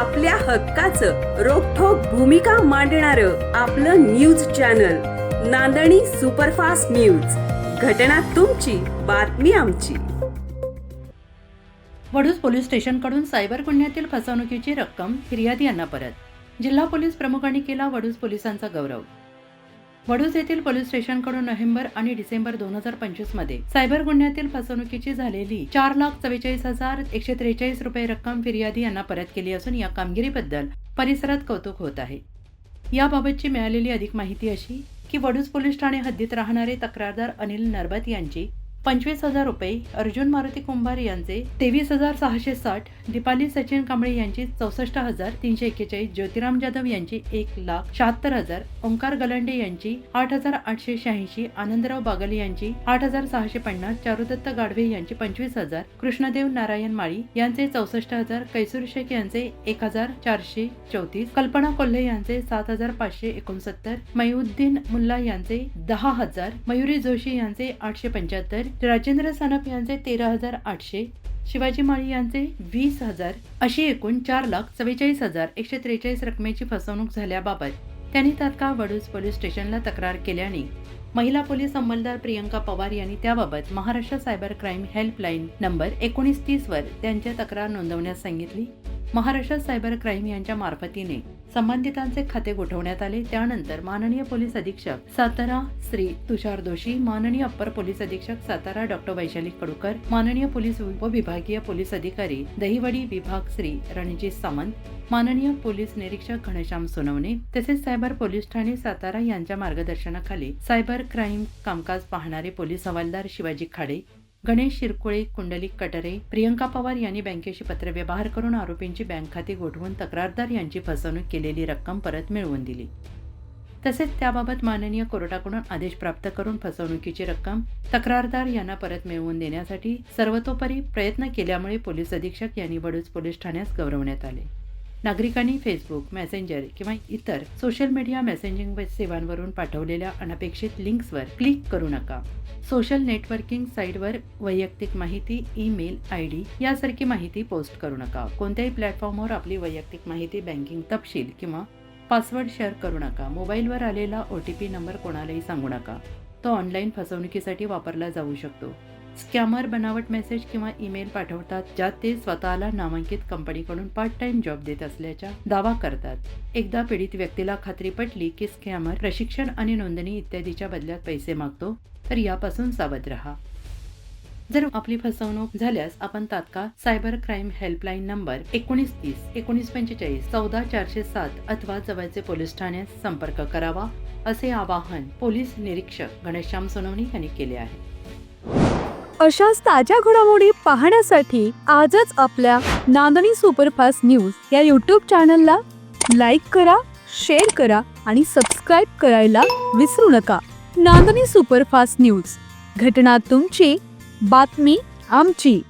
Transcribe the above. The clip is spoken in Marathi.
आपल्या हक्काचं रोखठोक भूमिका मांडणारं आपलं न्यूज चॅनल नांदणी सुपरफास्ट न्यूज. घटना तुमची, बातमी आमची. वडूज पोलीस स्टेशनकडून सायबर गुन्ह्यातील फसवणुकीची रक्कम फिर्यादी यांना परत. जिल्हा पोलीस प्रमुखांनी केला वडूज पोलिसांचा गौरव. वडूज येथील पोलीस स्टेशनकडून नोव्हेंबर आणि डिसेंबर 2025 मध्ये सायबर गुन्ह्यातील फसवणुकीची झालेली 4,44,143 रुपये रक्कम फिर्यादी यांना परत केली असून या कामगिरीबद्दल परिसरात कौतुक होत आहे. याबाबतची मिळालेली अधिक माहिती अशी की वडूज पोलीस ठाणे हद्दीत राहणारे तक्रारदार अनिल नरबत यांची 25,000 रुपये, अर्जुन मारुती कुंभार यांचे 23,660, दीपाली सचिन कांबळे यांची 64,341, ज्योतिराम जाधव यांची 1,76,000, ओंकार गलांडे यांची 8,886, आनंदराव बागल यांची 8,650, चारुदत्त गाढवे यांची 25,000, कृष्णदेव नारायण माळी यांचे 64,000, कैसूर शेख यांचे 1,434, कल्पना कोल्हे यांचे 7,569, मयुद्दीन मुल्ला यांचे 10,000, मयुरी जोशी यांचे 875, राजेंद्र सानप यांचे 13,800, शिवाजी माळी यांचे 20,000 अशी एकूण 4,44,143 रकमेची फसवणूक झाल्याबाबत त्यांनी तात्काळ वडूज पोलीस स्टेशनला तक्रार केल्याने महिला पोलीस अंमलदार प्रियंका पवार यांनी त्याबाबत Maharashtra cyber crime helpline number 1930 वर त्यांची तक्रार नोंदवण्यास सांगितली. महाराष्ट्र सायबर क्राईम यांच्या मार्फतीने संबंधितांचे खाते गोठवण्यात आले. त्यानंतर माननीय पोलीस अधीक्षक सातारा श्री तुषार दोशी, माननीय अप्पर पोलीस अधीक्षक सातारा डॉक्टर वैशाली कडूकर, माननीय पोलीस उपविभागीय पोलीस अधिकारी दहिवडी विभाग श्री रणजित सामंत, माननीय पोलीस निरीक्षक घनश्याम सोनवणे तसेच सायबर पोलीस ठाणे सातारा यांच्या मार्गदर्शनाखाली सायबर क्राईम कामकाज पाहणारे पोलीस हवालदार शिवाजी खाडे, गणेश शिरकुळे, कुंडलिक कटरे, प्रियंका पवार यांनी बँकेशी पत्रव्यवहार करून आरोपींची बँक खाती गोठवून तक्रारदार यांची फसवणूक केलेली रक्कम परत मिळवून दिली. तसेच त्याबाबत माननीय कोर्टाकडून आदेश प्राप्त करून फसवणुकीची रक्कम तक्रारदार यांना परत मिळवून देण्यासाठी सर्वतोपरी प्रयत्न केल्यामुळे पोलीस अधीक्षक यांनी वडूज पोलीस ठाण्यास गौरवण्यात आले. नागरिकांनी फेसबुक, मेसेंजर किंवा इतर सोशल मीडिया मेसेंजिंग सेवांवरून पाठवलेल्या अनपेक्षित लिंक्सवर क्लिक करू नका. सोशल नेटवर्किंग साईटवर वैयक्तिक माहिती, ईमेल आयडी यासारखी माहिती पोस्ट करू नका. कोणत्याही प्लॅटफॉर्मवर आपली वैयक्तिक माहिती, बँकिंग तपशील किंवा पासवर्ड शेअर करू नका. मोबाईलवर आलेला OTP नंबर कोणालाही सांगू नका. तो ऑनलाईन फसवणुकीसाठी वापरला जाऊ शकतो. स्कॅमर बनावट मेसेज किंवा ईमेल पाठवतात ज्यात ते स्वतःला नामांकित कंपनीकडून पार्ट टाइम जॉब देत असल्याचा दावा करतात. एकदा पीडित व्यक्तीला खात्री पटली की स्कॅमर प्रशिक्षण आणि नोंदणी इत्यादीच्या बदल्यात पैसे मागतो तर यापासून सावध रहा. जर आपली फसवणूक झाल्यास आपण तात्काळ सायबर क्राईम हेल्पलाईन नंबर 1930 1945 14407 अथवा जवळचे पोलीस ठाण्यास संपर्क करावा असे आवाहन पोलीस निरीक्षक घनश्याम सोनवणे यांनी केले आहे. अशाच ताज्या घडामोडी पाहण्यासाठी आजच आपल्या नांदणी सुपरफास्ट न्यूज या YouTube चॅनलला लाईक करा, शेअर करा आणि सबस्क्राईब करायला विसरू नका. नांदणी सुपरफास्ट न्यूज, घटना तुमची, बातमी आमची.